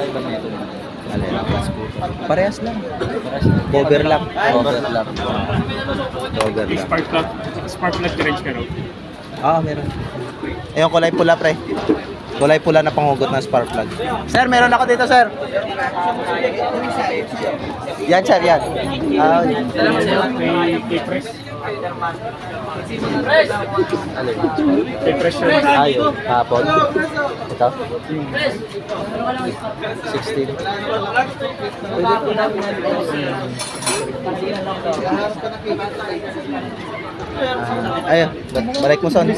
iba na ito. Ano yun? Parehas lang. Overlap. Overlap. Overlap. Spark plug range ka, no? Meron. Ayun, kulay pula, pre. Kulay pula na panghugot ng spark plug. Sir, meron ako dito, sir. Yan, sir, yan. Yan. Press. Ano yun? Press yun. Ayun, hapon. Ito? 16. Pwede po namin ayun, balik mo, son.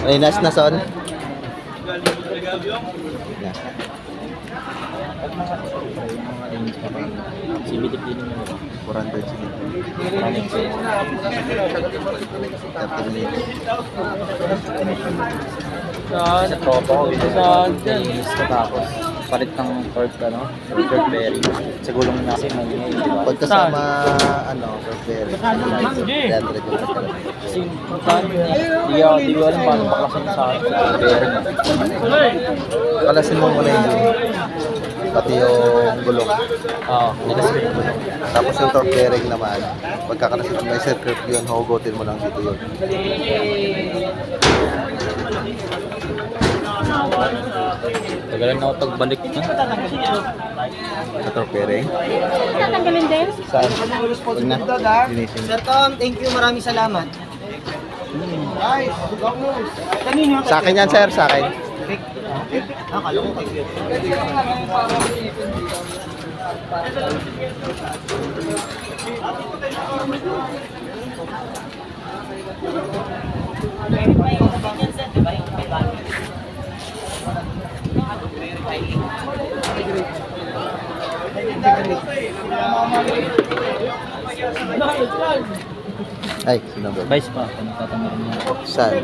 Ay, nas na, son. Yan. CBT cleaning mo. 400 sige. 30 minutes. Sa tropa ko, saan dyan? Tapos, palit ng torque, torque bearing. Sa gulong na kasi may di ba? Pag kasama, prepare. 300 yung kasama. Kasi, di ko alam paano paklasin sa bearing. Kalasin mo muna yung pati yung gulong. Nilasin yung gulong. Tapos yung torque bearing naman, pagkakalasin mo may circuit yun, hugutin mo lang dito yun. Tagalan na ako pagbalik na. Sa torque bearing. Tatanggalin din? Saan? Huwag na. Linisin. Sir Tom, thank you. Maraming salamat. Sa akin yan, sir. Sa akin. Akala ko kayo. Ay, sino ba? Vice pa, kung tatanggalin mo. Saan?